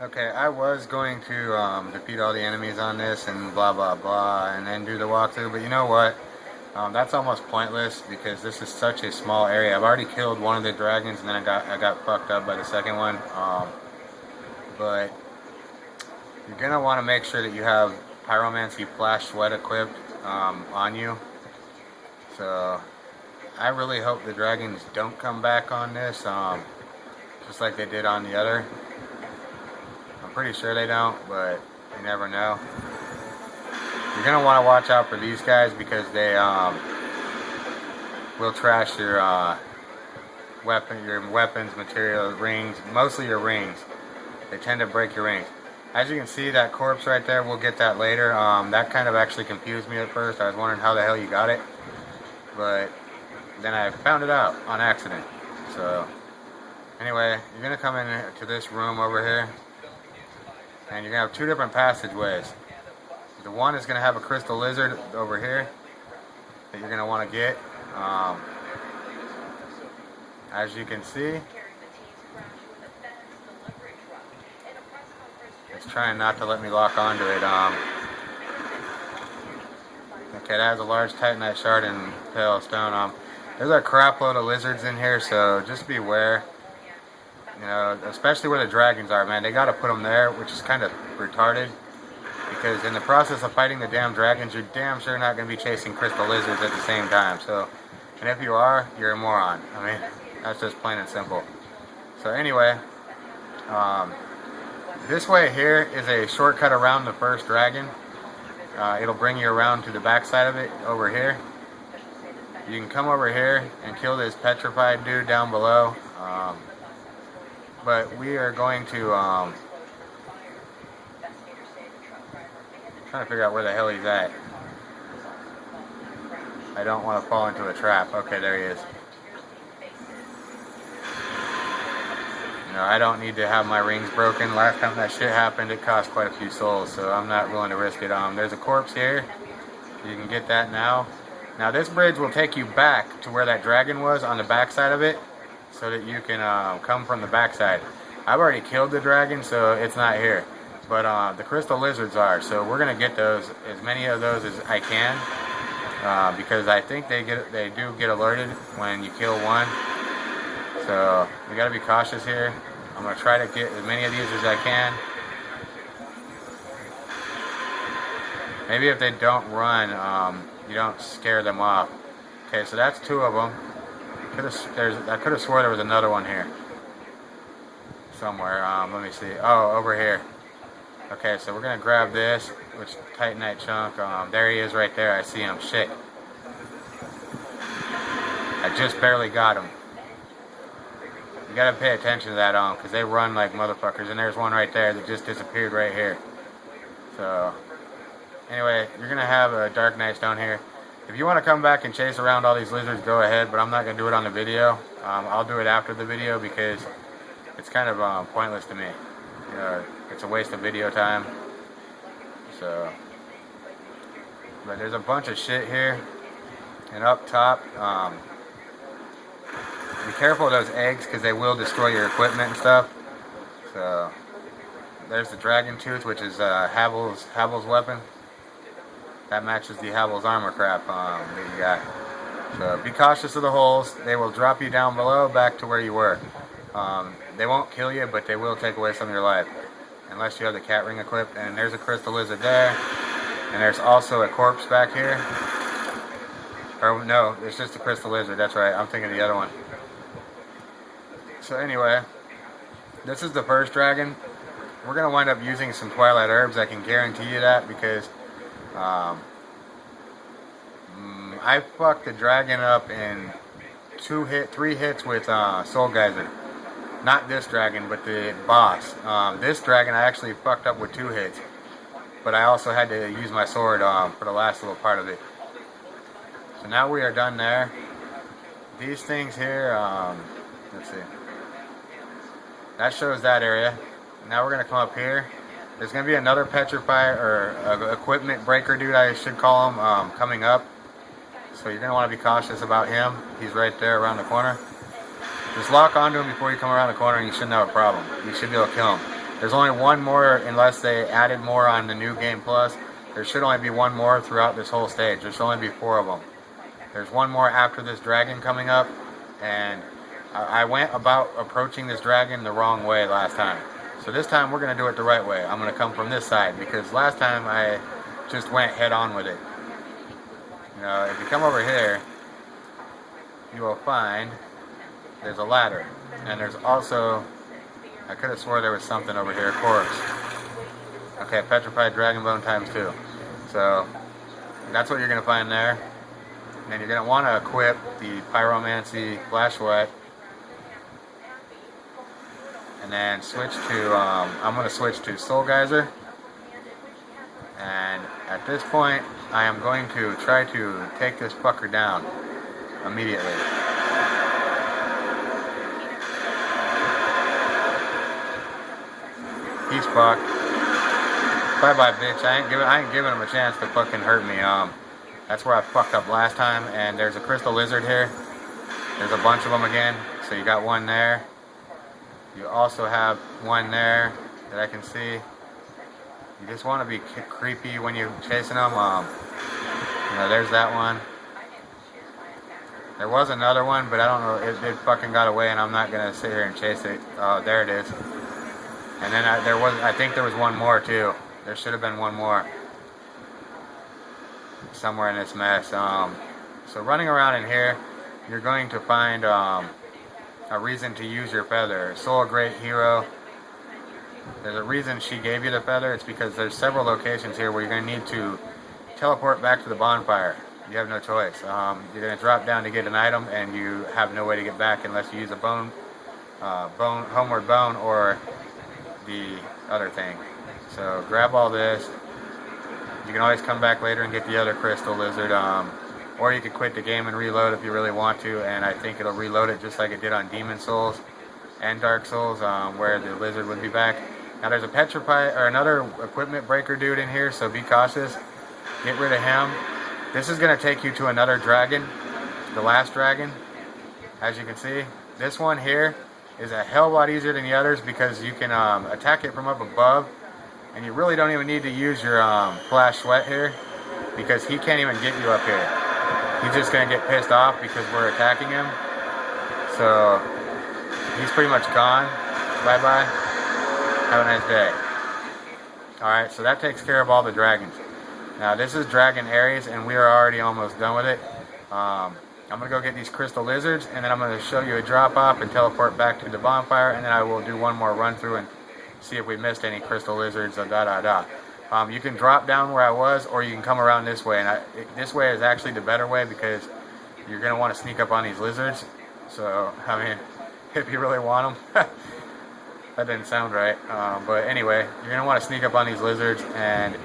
Okay, I was going to defeat all the enemies on this and blah blah blah and then do the walkthrough, but you know what? That's almost pointless because this is such a small area. I've already killed one of the dragons and then I got fucked up by the second one. But you're gonna want to make sure that you have pyromancy flash sweat equipped on you. So I really hope the dragons don't come back on this, just like they did on the other. I'm pretty sure they don't, but you never know. You're gonna want to watch out for these guys because they will trash your weapons, materials, rings, mostly your rings. They tend to break your rings. As you can see, that corpse right there, we'll get that later. That kind of actually confused me at first. I was wondering how the hell you got it, but then I found it out on accident. So anyway, you're gonna come into this room over here, and you're gonna have two different passageways. The one is gonna have a crystal lizard over here that you're gonna want to get. As you can see, it's trying not to let me lock onto it. Okay, that has a large titanite shard and pale stone. There's a crap load of lizards in here, so just beware. You know, especially where the dragons are, man. They gotta put them there, which is kind of retarded. Because in the process of fighting the damn dragons, you're damn sure not gonna be chasing crystal lizards at the same time. So, and if you are, you're a moron. I mean, that's just plain and simple. So anyway, this way here is a shortcut around the first dragon. It'll bring you around to the back side of it over here. You can come over here and kill this petrified dude down below. But we are going to trying to figure out where the hell he's at. I don't want to fall into a trap. Okay, there he is. You know, I don't need to have my rings broken. Last time that shit happened, it cost quite a few souls, so I'm not willing to risk it. There's a corpse here. You can get that now. Now this bridge will take you back to where that dragon was on the back side of it, so that you can come from the back side. I've already killed the dragon, so it's not here. But the crystal lizards are, so we're gonna get those, as many of those as I can, because I think they do get alerted when you kill one. So we gotta be cautious here. I'm gonna try to get as many of these as I can. Maybe if they don't run, you don't scare them off. Okay, so that's two of them. I could have swore there was another one here somewhere. Let me see. Oh, over here. Okay, so we're gonna grab this, which titanite chunk. There he is, right there. I see him. Shit. I just barely got him. You gotta pay attention to that, because they run like motherfuckers. And there's one right there that just disappeared right here. So, anyway, you're gonna have a dark night stone here. If you want to come back and chase around all these lizards, go ahead, but I'm not going to do it on the video. I'll do it after the video because it's kind of pointless to me. It's a waste of video time. So, but there's a bunch of shit here. And up top, be careful of those eggs because they will destroy your equipment and stuff. So, there's the dragon tooth, which is Havel's weapon. That matches the Havel's armor crap that you got. So be cautious of the holes. They will drop you down below back to where you were. They won't kill you, but they will take away some of your life. Unless you have the cat ring equipped. And there's a crystal lizard there. And there's also a corpse back here. Or no, it's just a crystal lizard. That's right. I'm thinking of the other one. So anyway, this is the first dragon. We're going to wind up using some twilight herbs. I can guarantee you that because I fucked the dragon up in 3 hits with Soul Geyser. Not this dragon, but the boss. This dragon I actually fucked up with 2 hits. But I also had to use my sword for the last little part of it. So now we are done there. These things here, let's see. That shows that area. Now we're going to come up here. There's going to be another petrifier, or equipment breaker dude, I should call him, coming up. So you're going to want to be cautious about him. He's right there around the corner. Just lock onto him before you come around the corner and you shouldn't have a problem. You should be able to kill him. There's only one more, unless they added more on the new Game Plus. There should only be one more throughout this whole stage. There should only be 4 of them. There's one more after this dragon coming up, and I went about approaching this dragon the wrong way last time. So this time we're going to do it the right way. I'm going to come from this side, because last time I just went head on with it. You know, if you come over here, you will find there's a ladder. And there's also, I could have swore there was something over here, corpse. Okay, petrified dragon bone times 2. So that's what you're going to find there. And you're going to want to equip the pyromancy flashlight. And then switch to, I'm going to switch to Soul Geyser. And at this point, I am going to try to take this fucker down immediately. He's fucked. Bye bye, bitch. I ain't giving him a chance to fucking hurt me. That's where I fucked up last time. And there's a crystal lizard here. There's a bunch of them again. So you got one there. You also have one there that I can see. You just want to be creepy when you're chasing them. You know, there's that one. There was another one, but I don't know. It fucking got away, and I'm not gonna sit here and chase it. Oh, there it is. And then I think there was one more too. There should have been one more somewhere in this mess. So running around in here, you're going to find a reason to use your feather. Soul Great Hero. There's a reason she gave you the feather. It's because there's several locations here where you're going to need to teleport back to the bonfire. You have no choice. You're going to drop down to get an item, and you have no way to get back unless you use a homeward bone, or the other thing. So grab all this. You can always come back later and get the other crystal lizard. Or you could quit the game and reload if you really want to, and I think it'll reload it just like it did on Demon Souls and Dark Souls, where the lizard would be back. Now there's a petrify or another equipment breaker dude in here, so be cautious. Get rid of him. This is going to take you to another dragon, the last dragon. As you can see, this one here is a hell of a lot easier than the others because you can attack it from up above, and you really don't even need to use your flash sweat here because he can't even get you up here. He's just going to get pissed off because we're attacking him. So he's pretty much gone. Bye bye. Have a nice day. Alright, so that takes care of all the dragons. Now this is Dragon Aerie, and we are already almost done with it. I'm going to go get these crystal lizards, and then I'm going to show you a drop off and teleport back to the bonfire, and then I will do one more run through and see if we missed any crystal lizards. You can drop down where I was, or you can come around this way, and this way is actually the better way because you're going to want to sneak up on these lizards. So, I mean, if you really want them. That didn't sound right. But anyway, you're going to want to sneak up on these lizards, and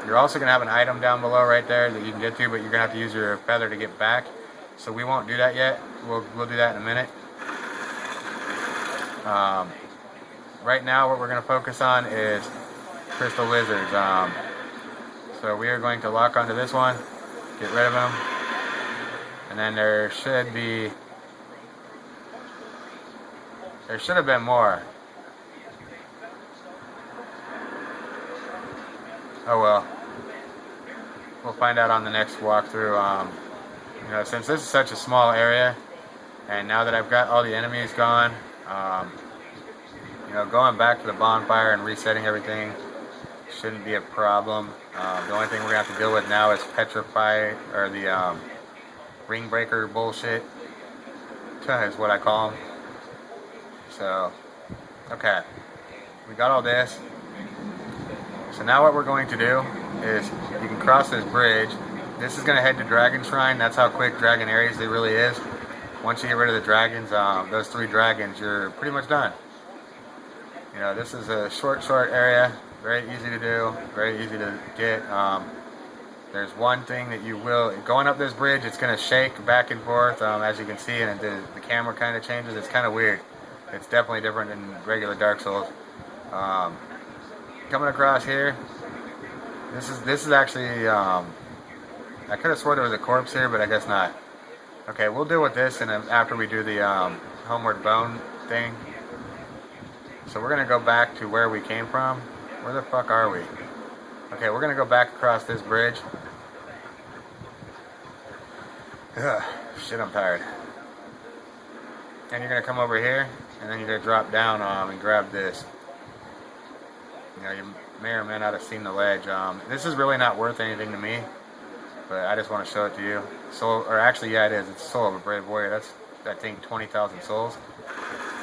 you're also going to have an item down below right there that you can get to, but you're going to have to use your feather to get back. So we won't do that yet. We'll do that in a minute. Right now what we're going to focus on is crystal lizards. So we are going to lock onto this one, get rid of him, and then there should have been more. Oh well. We'll find out on the next walkthrough. You know, since this is such a small area, and now that I've got all the enemies gone, you know, going back to the bonfire and resetting everything shouldn't be a problem. The only thing we're gonna have to deal with now is petrify, or the ring breaker bullshit. Is what I call them. So, okay, we got all this. So now what we're going to do is you can cross this bridge. This is going to head to Dragon Shrine. That's how quick Dragon Aerie it really is. Once you get rid of the dragons, those 3 dragons, you're pretty much done. You know, this is a short area. Very easy to do. Very easy to get. There's one thing that you will, going up this bridge, it's going to shake back and forth, as you can see, and the camera kind of changes. It's kind of weird. It's definitely different than regular Dark Souls. Coming across here, this is actually, I could have sworn there was a corpse here, but I guess not. Okay, we'll deal with this and after we do the homeward bone thing. So we're gonna go back to where we came from. Where the fuck are we? Okay, we're gonna go back across this bridge. Ugh, shit, I'm tired. And you're gonna come over here, and then you're gonna drop down and grab this. You know, you may or may not have seen the ledge. This is really not worth anything to me, but I just want to show it to you. Soul, or actually, yeah, it is. It's the soul of a brave warrior. That's, I think, 20,000 souls.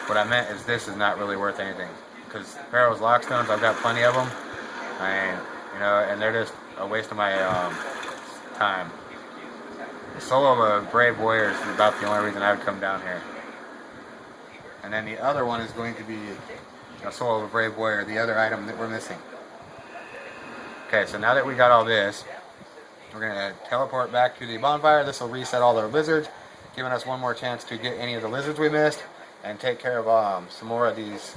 What I meant is this is not really worth anything, because Pharaoh's Lockstones, I've got plenty of them, and you know, and they're just a waste of my time. The soul of a brave warrior is about the only reason I would come down here. And then the other one is going to be a soul of a brave warrior, the other item that we're missing. Okay, so now that we got all this, we're going to teleport back to the bonfire. This will reset all our lizards, giving us one more chance to get any of the lizards we missed and take care of some more of these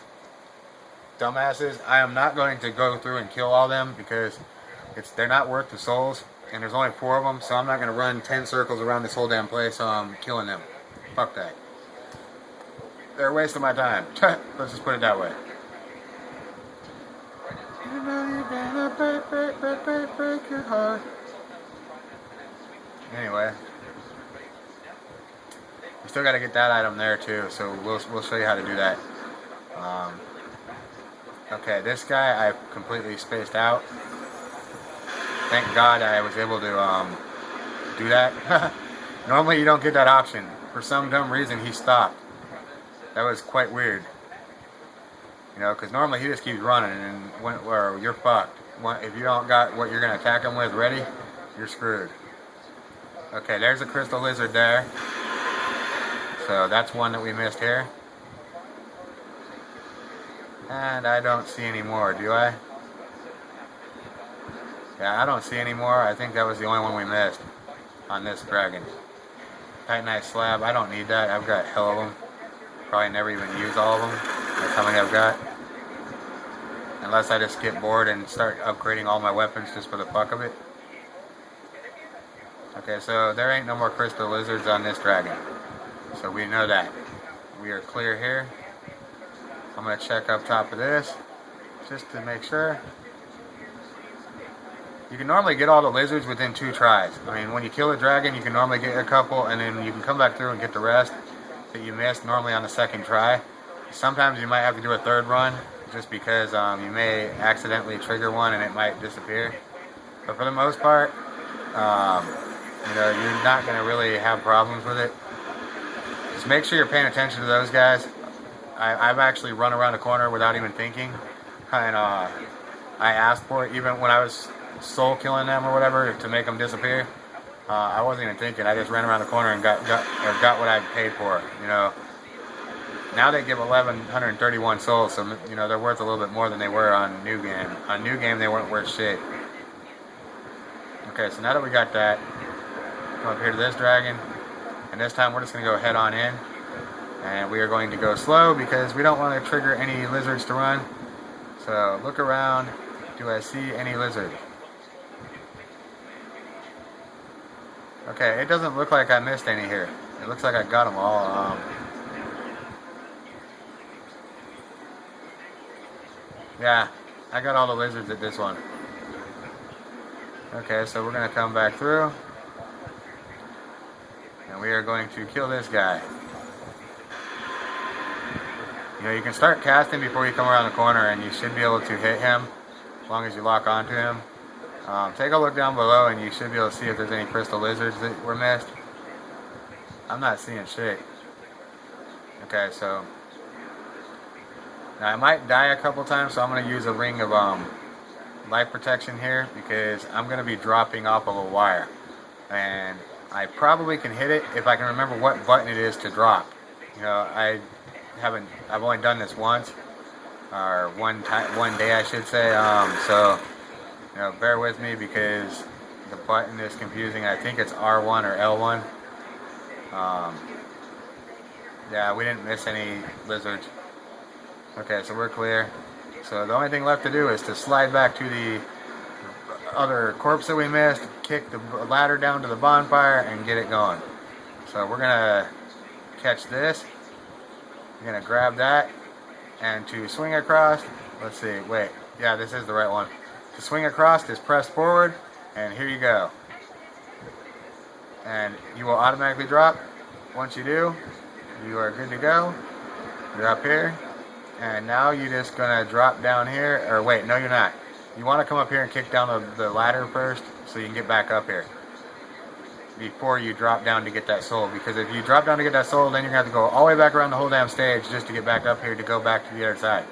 dumbasses. I am not going to go through and kill all of them because they're not worth the souls, and there's only 4 of them, so I'm not going to run 10 circles around this whole damn place killing them. Fuck that. They're a waste of my time. Let's just put it that way. Break your heart. Anyway, we still got to get that item there too, so we'll show you how to do that. Okay, this guy I completely spaced out. Thank God I was able to do that. Normally you don't get that option. For some dumb reason he stopped. That was quite weird. You know, because normally he just keeps running and or you're fucked. If you don't got what you're going to attack him with ready, you're screwed. Okay, there's a crystal lizard there. So that's one that we missed here. And I don't see any more, do I? Yeah, I don't see any more. I think that was the only one we missed on this dragon. Titanite slab, I don't need that. I've got hell of them. Probably never even use all of them. That's how many I've got. Unless I just get bored and start upgrading all my weapons just for the fuck of it. Okay, so there ain't no more crystal lizards on this dragon. So we know that. We are clear here. I'm going to check up top of this just to make sure. You can normally get all the lizards within 2 tries. I mean, when you kill a dragon, you can normally get a couple, and then you can come back through and get the rest that you missed normally on the 2nd try. Sometimes you might have to do a 3rd run, just because you may accidentally trigger one and it might disappear. But for the most part, you know, you're not going to really have problems with it. Just make sure you're paying attention to those guys. I've actually run around a corner without even thinking, and I asked for it even when I was soul killing them or whatever to make them disappear. I wasn't even thinking. I just ran around the corner and got what I paid for. You know. Now they give 1,131 souls, so you know they're worth a little bit more than they were on New Game. On New Game, they weren't worth shit. Okay, so now that we got that, come up here to this dragon, and this time we're just gonna go head on in, and we are going to go slow because we don't want to trigger any lizards to run. So look around. Do I see any lizard? Okay, it doesn't look like I missed any here. It looks like I got them all. Yeah, I got all the lizards at this one. Okay, so we're going to come back through. And we are going to kill this guy. You know, you can start casting before you come around the corner and you should be able to hit him as long as you lock onto him. Take a look down below and you should be able to see if there's any crystal lizards that were missed. I'm not seeing shit. Okay, so now I might die a couple times, so I'm going to use a ring of life protection here because I'm going to be dropping off of a wire. And I probably can hit it if I can remember what button it is to drop. You know, I've only done this once, or one day I should say, so, you know, bear with me because the button is confusing. I think it's R1 or L1. Yeah, we didn't miss any lizards. Okay, so we're clear. So the only thing left to do is to slide back to the other corpse that we missed, kick the ladder down to the bonfire, and get it going. So we're going to catch this. We're going to grab that, And to swing across, let's see, wait, yeah, this is the right one. To swing across, just press forward, and here you go. And you will automatically drop. Once you do, you are good to go. You're up here. And now you're just gonna drop down here, or wait, no you're not. You wanna come up here and kick down the ladder first, so you can get back up here before you drop down to get that soul. Because if you drop down to get that soul, then you're gonna have to go all the way back around the whole damn stage just to get back up here to go back to the other side.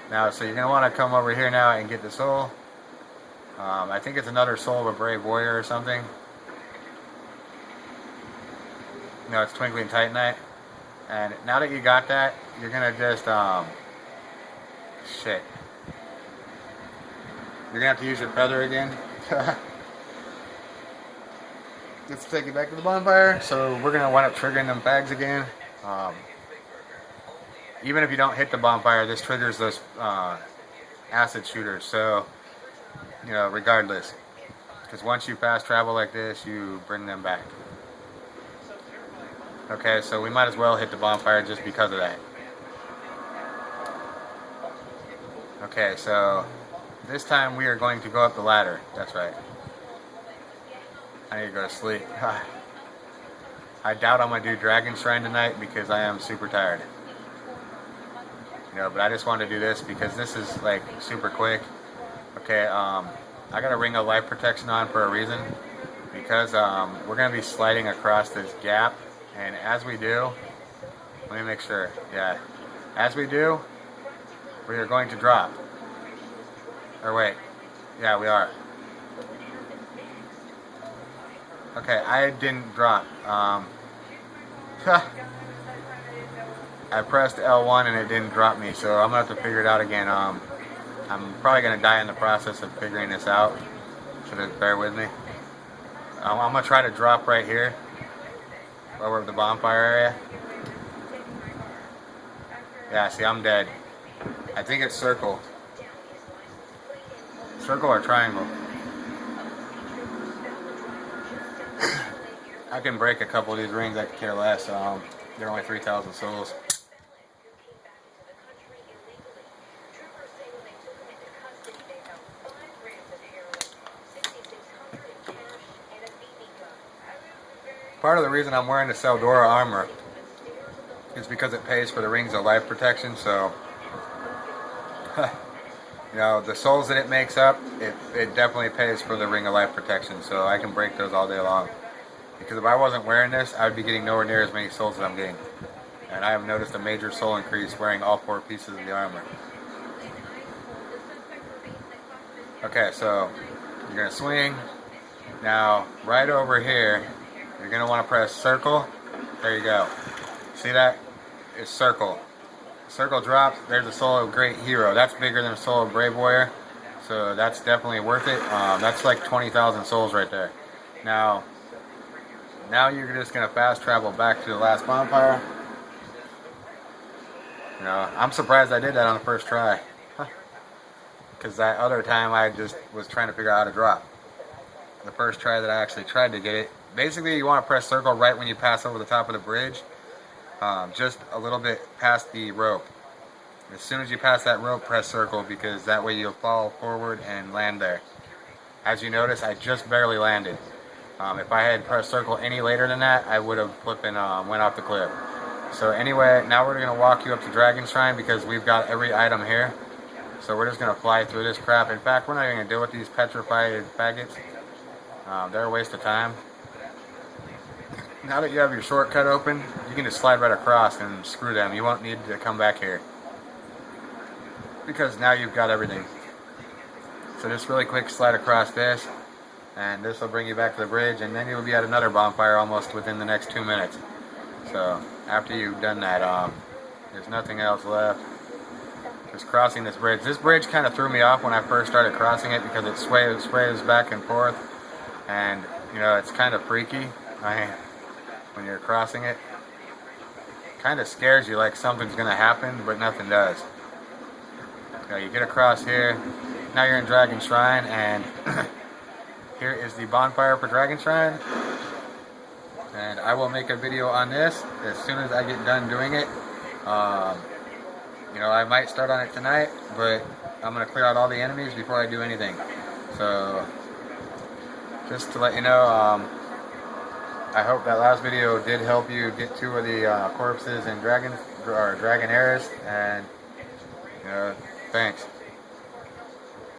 Now, so you're gonna wanna come over here now and get the soul. I think it's another soul of a brave warrior or something. No, it's Twinkling Titanite. And now that you got that, you're gonna just, shit. You're gonna have to use your feather again. Let's take it back to the bonfire. So we're gonna wind up triggering them bags again. Even if you don't hit the bonfire, this triggers those acid shooters. So, you know, regardless, because once you fast travel like this, you bring them back. Okay, so we might as well hit the bonfire just because of that. Okay, so this time we are going to go up the ladder. That's right. I need to go to sleep. I doubt I'm going to do Dragon Shrine tonight because I am super tired. You know, but I just wanted to do this because this is like super quick. Okay, I got a ring of life protection on for a reason. Because we're going to be sliding across this gap. And as we do, let me make sure, yeah. As we do, we are going to drop. Or wait, yeah, we are. Okay, I didn't drop. I pressed L1 and it didn't drop me, so I'm gonna have to figure it out again. I'm probably gonna die in the process of figuring this out, so just bear with me. I'm gonna try to drop right here, over the bonfire area. Yeah, see, I'm dead. I think it's circle. Circle or triangle. I can break a couple of these rings, I could care less. They're only 3,000 souls. Part of the reason I'm wearing the Seldora armor is because it pays for the rings of life protection, so you know, the souls that it makes up, it definitely pays for the ring of life protection, so I can break those all day long. Because if I wasn't wearing this, I would be getting nowhere near as many souls that I'm getting. And I have noticed a major soul increase wearing all 4 pieces of the armor. Okay, so you're going to swing. Now, right over here, you're going to want to press circle. There you go. See that? It's circle. Circle drops. There's a soul of great hero. That's bigger than a soul of brave warrior. So that's definitely worth it. That's like 20,000 souls right there. Now you're just going to fast travel back to the last bonfire. You know, I'm surprised I did that on the first try. Because that other time I just was trying to figure out how to drop. The first try that I actually tried to get it. Basically, you want to press circle right when you pass over the top of the bridge. Just a little bit past the rope. As soon as you pass that rope, press circle, because that way you'll fall forward and land there. As you notice, I just barely landed. If I had pressed circle any later than that, I would have flipped and went off the cliff. So anyway, now we're going to walk you up to Dragon Shrine because we've got every item here. So we're just going to fly through this crap. In fact, we're not even going to deal with these petrified faggots. They're a waste of time. Now that you have your shortcut open, you can just slide right across and screw them. You won't need to come back here. Because now you've got everything. So just really quick slide across this. And this will bring you back to the bridge, and then you'll be at another bonfire almost within the next 2 minutes. So after you've done that, there's nothing else left. Just crossing this bridge. This bridge kind of threw me off when I first started crossing it because it sways back and forth, and you know, it's kind of freaky when you're crossing it. Kind of scares you, like something's gonna happen, but nothing does. So you get across here. Now you're in Dragon Shrine, and here is the bonfire for Dragon Shrine, and I will make a video on this as soon as I get done doing it. You know, I might start on it tonight, but I'm going to clear out all the enemies before I do anything. So, just to let you know, I hope that last video did help you get 2 of the corpses in Dragon Aerie, and thanks.